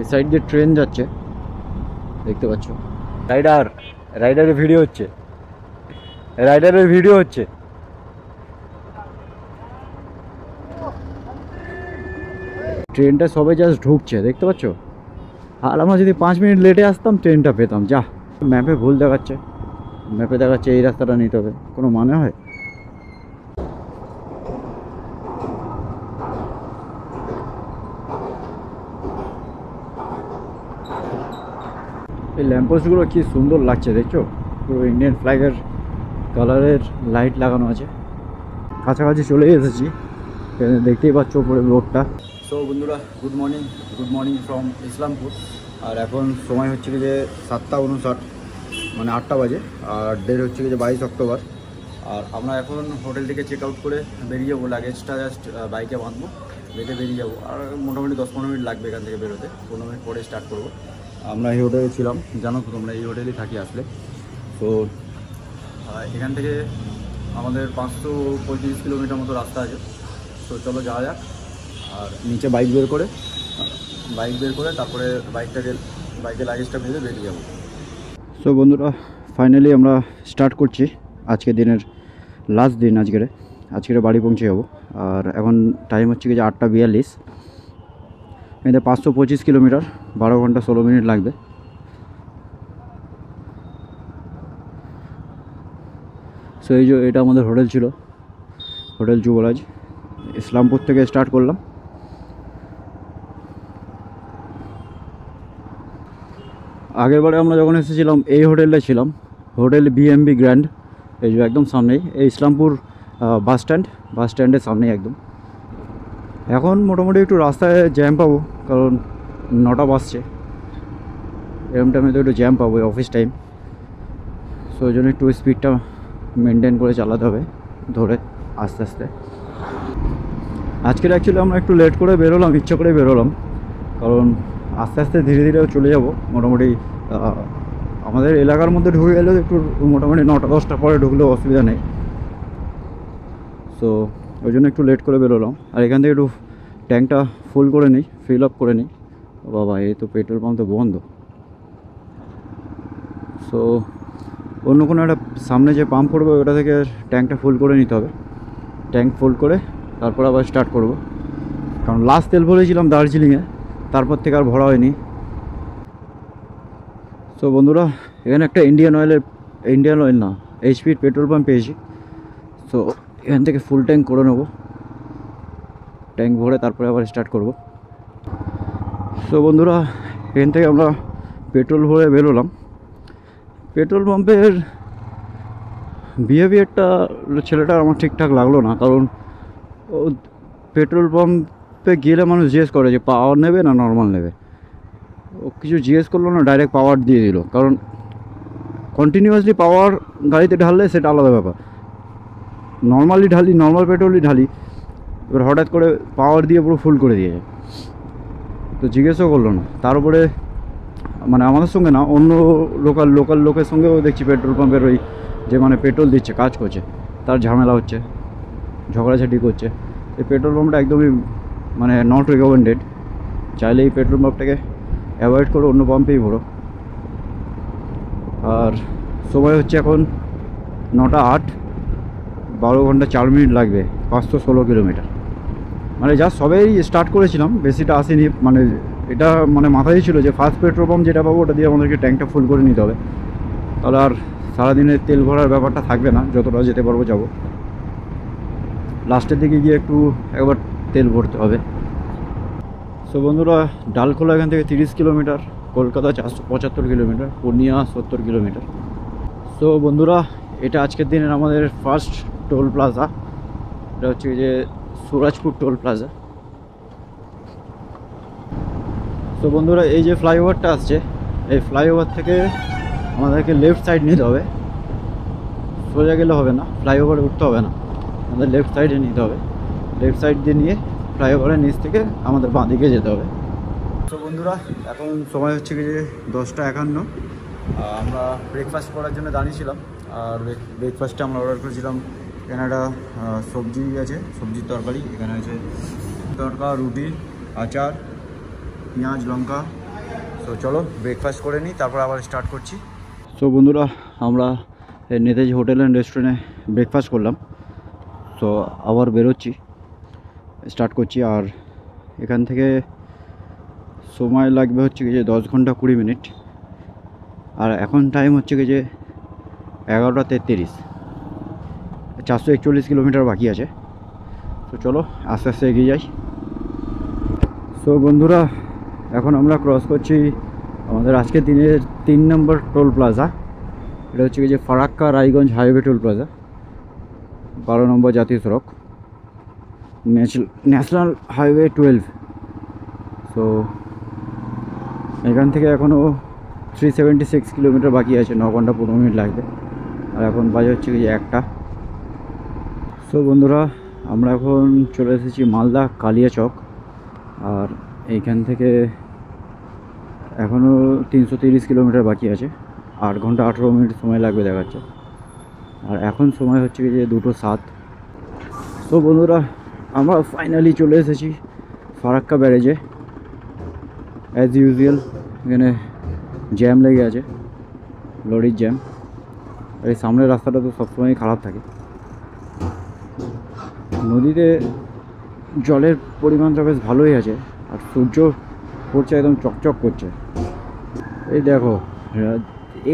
এই সাইড দিয়ে ট্রেন যাচ্ছে, দেখতে পাচ্ছ। রাইডারের ভিডিও হচ্ছে, ট্রেনটা সবে জাস্ট ঢুকছে, দেখতে পাচ্ছ। আর আমরা যদি 5 মিনিট লেটে আসতাম ট্রেনটা পেতাম। যা, ম্যাপে ভুল দেখাচ্ছে, ম্যাপে দেখাচ্ছে এই রাস্তাটা নিতে হবে, কোনো মানে হয়? এই ল্যাম্পপোস্টগুলো কি সুন্দর লাগছে, দেখছো? পুরো ইন্ডিয়ান ফ্ল্যাগের কালারের লাইট লাগানো আছে। কাছাকাছি চলে এসেছি, দেখতেই পাচ্ছ উপরে রোডটা। সো বন্ধুরা, গুড মর্নিং ফ্রম ইসলামপুর। আর এখন সময় হচ্ছে কি যে 7:59, মানে 8টা বাজে। আর ডেট হচ্ছে কি যে 22 অক্টোবর। আর আমরা এখন হোটেল থেকে চেক আউট করে বেরিয়ে যাবো, লাগেজটা জাস্ট বাইকে বাঁধবো, বেঁধে বেরিয়ে যাবো। আর মোটামুটি 10-15 মিনিট লাগবে এখান থেকে বেরোতে, 15 মিনিট পরে স্টার্ট করবো। আমরা এই হোটেলে ছিলাম, জানো তো তোমরা, এই হোটেলেই থাকি আসলে। তো এখান থেকে আমাদের 535 কিলোমিটার মতো রাস্তা আছে। তো চলো যাওয়া যাক। আর নিচে বাইক বের করে তারপরে বাইকে লাগেজটা বেঁধে বেরিয়ে যাবো। সো বন্ধুরা, ফাইনালি আমরা স্টার্ট করছি। আজকের দিনের লাস্ট দিন, আজকের বাড়ি পৌঁছে যাবো। আর এখন টাইম হচ্ছে কি যে 8:42। এতে 525 কিলোমিটার, 12 ঘন্টা 16 মিনিট লাগবে। সো এই যে এটা আমাদের হোটেল ছিল, হোটেল যুবরাজ। ইসলামপুর থেকে স্টার্ট করলাম। আগেরবারে আমরা যখন এসেছিলাম এই হোটেলটায় ছিলাম, হোটেল BMB গ্র্যান্ড। এই যে একদম সামনেই এই ইসলামপুর বাস স্ট্যান্ডের সামনেই একদম। এখন মোটামুটি একটু রাস্তায় জ্যাম পাবো, কারণ 9টা বাজছে। এরকম টাইমে তো একটু জ্যাম পাবো, অফিস টাইম। সো ওই জন্য একটু স্পিডটা মেনটেন করে চালাতে হবে, ধরে আস্তে আস্তে। আজকের অ্যাকচুয়ালি আমরা একটু লেট করে বেরোলাম, ইচ্ছা করে বেরোলাম, কারণ আস্তে আস্তে ধীরে ধীরে চলে যাব। মোটামুটি আমাদের এলাকার মধ্যে ঢুকে গেলেও একটু মোটামুটি 9টা-10টা পরে ঢুকলেও অসুবিধা নেই। সো ওই জন্য একটু লেট করে বেরোলাম। আর এখান থেকে একটু ট্যাঙ্কটা ফুল করে নিই, ফিল আপ করে নিই। বাবা, এই তো পেট্রোল পাম্প তো বন্ধ। সো অন্য কোনো একটা সামনে যে পাম্প করবো ওটা থেকে ট্যাঙ্কটা ফুল করে নিতে হবে। ট্যাঙ্ক ফুল করে তারপর আবার স্টার্ট করব, কারণ লাস্ট তেল ভরেছিলাম দার্জিলিংয়ে, তারপর থেকে আর ভরা হয়নি। সো বন্ধুরা, এখানে একটা ইন্ডিয়ান অয়েল না, HP পেট্রোল পাম্প পেয়েছি। সো এখান থেকে ফুল ট্যাঙ্ক করে নেবো, ট্যাঙ্ক ভরে তারপরে আবার স্টার্ট করব। সো বন্ধুরা, এখান থেকে আমরা পেট্রোল ভরে বেরোলাম। পেট্রোল পাম্পের বিহেভিয়ারটা ছেলেটা আমার ঠিকঠাক লাগলো না, কারণ ও পেট্রোল পাম্পে গেলে মানুষ জিজ্ঞেস করে যে পাওয়ার নেবে না নর্মাল নেবে। ও কিছু জিজ্ঞেস করলো না, ডাইরেক্ট পাওয়ার দিয়ে দিল। কারণ কন্টিনিউয়াসলি পাওয়ার গাড়িতে ঢাললে সেটা আলাদা ব্যাপার, নর্মাল পেট্রোলই ঢালি, এবার হঠাৎ করে পাওয়ার দিয়ে পুরো ফুল করে দিয়েছে। তো জিজ্ঞেসও করলো না। তার উপরে মানে আমাদের সঙ্গে না, অন্য লোকাল লোকের সঙ্গেও দেখছি পেট্রোল পাম্পের ওই যে মানে পেট্রোল দিচ্ছে, কাজ করছে, তার ঝামেলা হচ্ছে, ঝগড়াঝাটি করছে। এই পেট্রোল পাম্পটা একদমই মানে নট রিকমেন্ডেড। চাইলে এই পেট্রোল পাম্পটাকে অ্যাভয়েড করে অন্য পাম্পেই ভরো। আর সময় হচ্ছে এখন 9টা 8, 12 ঘন্টা 4 মিনিট লাগবে, 516 কিলোমিটার। মানে যা সবেই স্টার্ট করেছিলাম, বেশিটা আসেনি। মানে এটা মানে মাথায় ছিল যে ফার্স্ট পেট্রোল পাম্প যেটা পাবো ওটা দিয়ে আমাদেরকে ট্যাঙ্কটা ফুল করে নিতে হবে, তাহলে আর সারাদিনের তেল ভরার ব্যাপারটা থাকবে না, যতটা যেতে পারবো যাবো। লাস্টের দিকে গিয়ে একবার তেল ভরতে হবে। সো বন্ধুরা, ডালখোলা এখান থেকে 30 kilometre, Kolkata 475 kilometre, Purnia 70 kilometre. So বন্ধুরা, এটা আজকের দিনের আমাদের ফার্স্ট টোল প্লাজা। এটা হচ্ছে যে সুরাজপুর টোল প্লাজা। তো বন্ধুরা, এই যে ফ্লাইওভারটা আসছে, এই ফ্লাইওভার থেকে আমাদেরকে লেফট সাইড নিতে হবে, সোজা গেলে হবে না, ফ্লাইওভারে উঠতে হবে না, আমাদের লেফট সাইডে নিতে হবে। লেফট সাইড দিয়ে নিয়ে ফ্লাইওভারের নিচ থেকে আমাদের বাঁ দিকে যেতে হবে। তো বন্ধুরা, এখন সময় হচ্ছে কি যে 10:51। আমরা ব্রেকফাস্ট করার জন্য দাঁড়িয়েছিলাম। আর ব্রেকফাস্টে আমরা অর্ডার করেছিলাম, এখানে একটা সবজি আছে, সবজির তরকারি। এখানে আছে তরকা, রুটি, আচার, পেঁয়াজ, লঙ্কা, তো চলো ব্রেকফাস্ট করে নিই, তারপর আবার স্টার্ট করছি। সো বন্ধুরা, আমরা নেতাজি হোটেল অ্যান্ড রেস্টুরেন্টে ব্রেকফাস্ট করলাম। সো আবার বেরোচ্ছি, স্টার্ট করছি। আর এখান থেকে সময় লাগবে হচ্ছে কি যে 10 ঘন্টা 20 মিনিট। আর এখন টাইম হচ্ছে কি যে 11:33, 441 কিলোমিটার বাকি আছে। তো চলো আস্তে আস্তে এগিয়ে যাই। সো বন্ধুরা, এখন আমরা ক্রস করছি আমাদের আজকের দিনের 3 নম্বর টোল প্লাজা। এটা হচ্ছে কি যে Farakka Raiganj highway toll plaza, 12 নম্বর জাতীয় সড়ক, ন্যাশনাল হাইওয়ে 12। সো এখান থেকে এখনও 376 কিলোমিটার বাকি আছে, 9 ঘন্টা 15 মিনিট লাগবে। আর এখন বাজে হচ্ছে কি যে 1টা। সো বন্ধুরা, আমরা এখন চলে এসেছি মালদা কালিয়াচক। আর এইখান থেকে এখনও 330 কিলোমিটার বাকি আছে, 8 ঘন্টা 18 মিনিট সময় লাগবে দেখাচ্ছে। আর এখন সময় হচ্ছে কি যে 2:07। তো বন্ধুরা, আমরা ফাইনালি চলে এসেছি ফারাক্কা ব্যারেজে। অ্যাজ ইউজুয়াল এখানে জ্যাম লেগে আছে, লরির জ্যাম। আর এই সামনের রাস্তাটা তো সবসময়ই খারাপ থাকে। নদীতে জলের পরিমাণটা বেশ ভালোই আছে, আর সূর্য পড়ছে, একদম চকচক করছে। এই দেখো,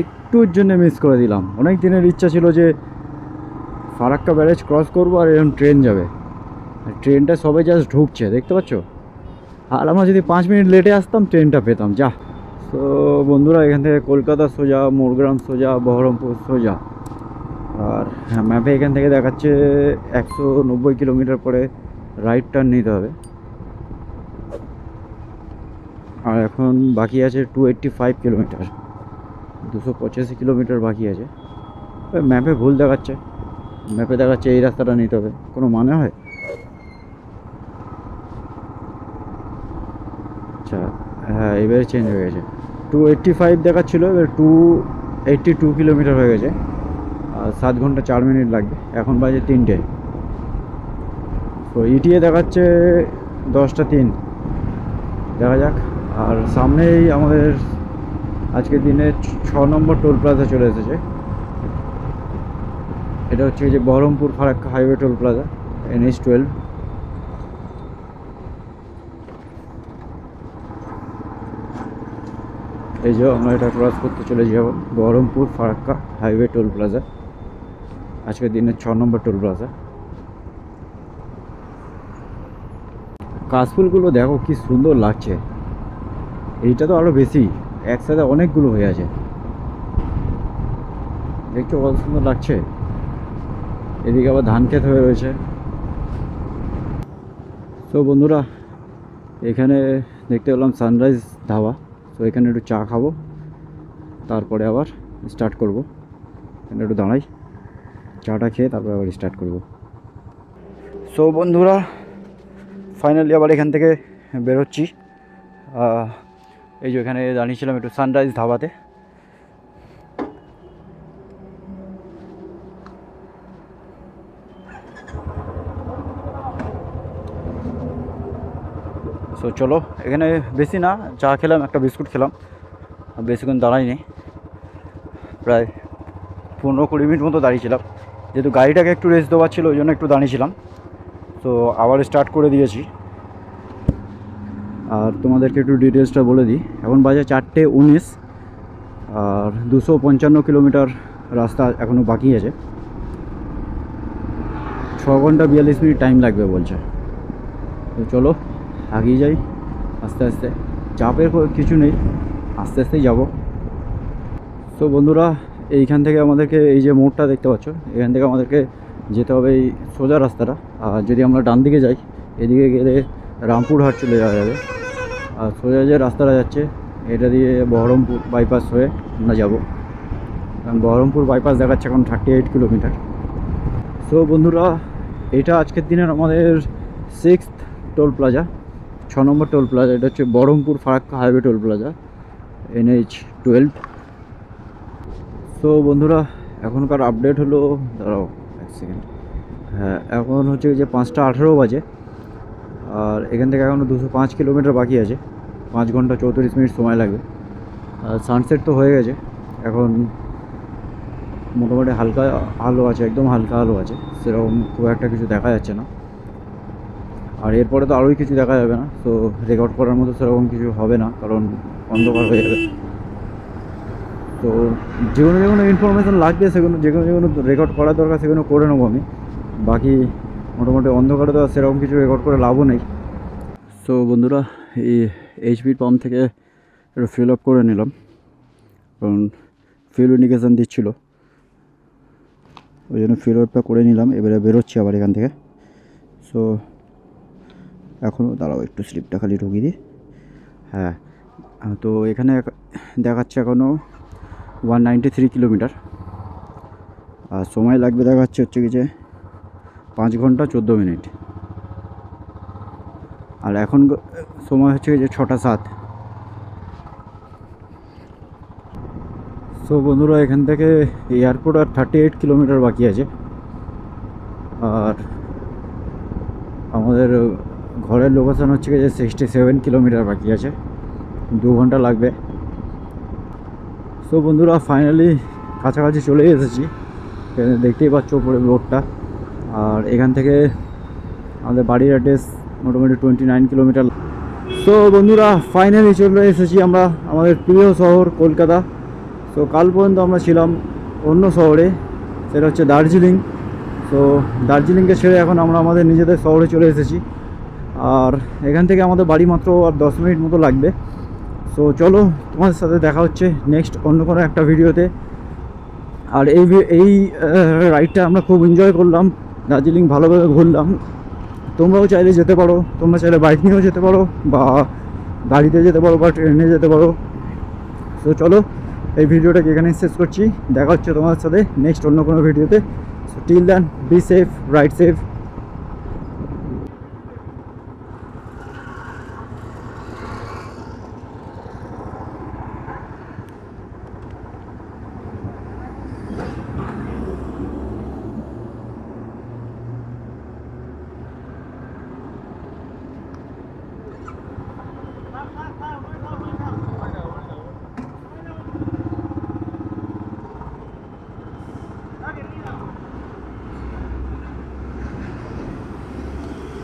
একটুর জন্য মিস করে দিলাম। অনেক দিনের ইচ্ছা ছিল যে ফারাক্কা ব্যারেজ ক্রস করবো আর এরকম ট্রেন যাবে। ট্রেনটা সবে জাস্ট ঢুকছে, দেখতে পাচ্ছ। আর আমরা যদি 5 মিনিট লেটে আসতাম ট্রেনটা পেতাম। যা। তো বন্ধুরা, এখান থেকে কলকাতা সোজা, মোরগ্রাম সোজা, বহরমপুর সোজা। আর ম্যাপে এখান থেকে দেখাচ্ছে 190 কিলোমিটার পরে রাইট টার্ন নিতে হবে। আর এখন বাকি আছে 285 কিলোমিটার, 285 কিলোমিটার বাকি আছে। ম্যাপে ভুল দেখাচ্ছে, ম্যাপে দেখাচ্ছে এই রাস্তাটা নিতে হবে। কোনো মানে হয়? আচ্ছা, হ্যাঁ, এবারে চেঞ্জ হয়ে গেছে। 285 দেখাচ্ছিল, এবার 282 কিলোমিটার হয়ে গেছে। আর 7 ঘন্টা 4 মিনিট লাগবে। এখন বাজে 3টে। তো ইটিএ দেখাচ্ছে 10:03। দেখা যাক। আর সামনেই আমাদের আজকের দিনে 6 নম্বর টোল প্লাজা চলে এসেছে। এটা হচ্ছে যে Baharampur Farakka highway toll plaza, NH12। এই যে আমরা এটা ক্রস করতে চলে যাব, Baharampur Farakka highway toll plaza, আজকের দিনের 6 নম্বর টোল প্লাজা। কাশফুলগুলো দেখো কি সুন্দর লাগছে। এইটা তো আরও বেশি, একসাথে অনেকগুলো হয়ে আছে। দেখছো কত সুন্দর লাগছে। এদিকে আবার ধান ক্ষেত হয়ে রয়েছে। তো বন্ধুরা, এখানে দেখতে পেলাম সানরাইজ ধাবা। তো এখানে একটু চা খাবো, তারপরে আবার স্টার্ট করব। এখানে একটু দাঁড়াই, চাটা খেয়ে তারপরে আবার স্টার্ট করব। সো বন্ধুরা, ফাইনালি আবার এখান থেকে বেরোচ্ছি। এই যে এখানে দাঁড়িয়েছিলাম একটু সানরাইজ ধাবাতে। সো চলো, এখানে বেশি না, চা খেলাম, একটা বিস্কুট খেলাম, বেশিক্ষণ দাঁড়াইনি, প্রায় 15-20 মিনিট মতো দাঁড়িয়েছিলাম। যেহেতু গাড়িটাকে একটু রেস্ট দেওয়ার ছিল, ওই জন্য একটু দাঁড়িয়েছিলাম। তো আবার স্টার্ট করে দিয়েছি। আর তোমাদেরকে একটু ডিটেলসটা বলে দিই। এখন বাজে 4:19, আর 255 কিলোমিটার রাস্তা এখনও বাকি আছে। 6 ঘন্টা 42 মিনিট টাইম লাগবে বলছে। তো চলো আগিয়ে যাই আস্তে আস্তে। চাপের কিছু নেই, আস্তে আস্তেই যাব। তো বন্ধুরা, এইখান থেকে আমাদেরকে, এই যে মোড়টা দেখতে পাচ্ছ, এখান থেকে আমাদেরকে যেতে হবে এই সোজা রাস্তাটা। আর যদি আমরা ডান দিকে যাই, এদিকে গেলে রামপুরহাট চলে যাওয়া যাবে। আর সোজা যে রাস্তাটা যাচ্ছে, এটা দিয়ে বহরমপুর বাইপাস হয়ে আমরা যাব। কারণ বহরমপুর বাইপাস দেখাচ্ছে এখন 38 কিলোমিটার। সো বন্ধুরা, এটা আজকের দিনের আমাদের 6th টোল প্লাজা, 6 নম্বর টোল প্লাজা। এটা হচ্ছে Baharampur Farakka highway toll plaza, NH12। So বন্ধুরা, এখনকার আপডেট হলো, দাঁড়াও 1 সেকেন্ড, হ্যাঁ, এখন হচ্ছে যে 5:18 বাজে। আর এখান থেকে এখনও 205 কিলোমিটার বাকি আছে, 5 ঘন্টা 34 মিনিট সময় লাগবে। সানসেট তো হয়ে গেছে, এখন মোটামুটি হালকা আলো আছে, একদম হালকা আলো আছে, সেরকম খুব একটা কিছু দেখা যাচ্ছে না। আর এরপরে তো আরোই কিছু দেখা যাবে না, তো রেকর্ড করার মতো সেরকম কিছু হবে না, কারণ অন্ধকার হয়ে যাবে। তো যে কোনো ইনফরমেশান লাগবে সেগুলো, যে কোনো রেকর্ড করার দরকার সেগুলো করে নেবো আমি। বাকি মোটামুটি অন্ধকারে তো সেরকম কিছু রেকর্ড করে লাভও নেই। সো বন্ধুরা, এই এইচপির পাম্প থেকে একটু ফিল আপ করে নিলাম, কারণ ফিউল ইন্ডিকেশান দিচ্ছিলো, ওই জন্য ফিল আপটা করে নিলাম। এবারে বেরোচ্ছি আবার এখান থেকে। সো এখনও দাঁড়াও, একটু স্লিপটা খালি ঢুকিয়ে দিই। হ্যাঁ, তো এখানে দেখাচ্ছে এখনও 193 কিলোমিটার, আর সময় লাগবে দেখাচ্ছে হচ্ছে কি যে 5 ঘন্টা 14 মিনিট, আর এখন সময় হচ্ছে যে 6টা 7। সো বন্ধুরা, এখান থেকে এয়ারপোর্ট আর 38 কিলোমিটার বাকি আছে, আর আমাদের ঘরের লোকেশান হচ্ছে যে 67 কিলোমিটার বাকি আছে, 2 ঘন্টা লাগবে। সো বন্ধুরা, ফাইনালি কাছাকাছি চলে এসেছি, দেখতেই পাচ্ছ উপরে রোডটা। আর এখান থেকে আমাদের বাড়ির অ্যাড্রেস মোটামুটি 29 কিলোমিটার। সো বন্ধুরা, ফাইনালি চলে এসেছি আমরা আমাদের প্রিয় শহর কলকাতা। তো কাল পর্যন্ত আমরা ছিলাম অন্য শহরে, সেটা হচ্ছে দার্জিলিং। তো দার্জিলিংকে ছেড়ে এখন আমরা আমাদের নিজেদের শহরে চলে এসেছি, আর এখান থেকে আমাদের বাড়ি মাত্র আর 10 মিনিট মতো লাগবে। সো চলো, তোমাদের সাথে দেখা হচ্ছে নেক্সট অন্য কোনো একটা ভিডিওতে। আর এই রাইডটা আমরা খুব এনজয় করলাম, দার্জিলিং ভালোভাবে ঘুরলাম। তোমরাও চাইলে যেতে পারো, তোমরা চাইলে বাইক নিয়েও যেতে পারো, বা গাড়িতে যেতে পারো, বা ট্রেনে যেতে পারো। তো চলো, এই ভিডিওটাকে এখানেই শেষ করছি। দেখা হচ্ছে তোমাদের সাথে নেক্সট অন্য কোনো ভিডিওতে। So till then, be safe, ride safe.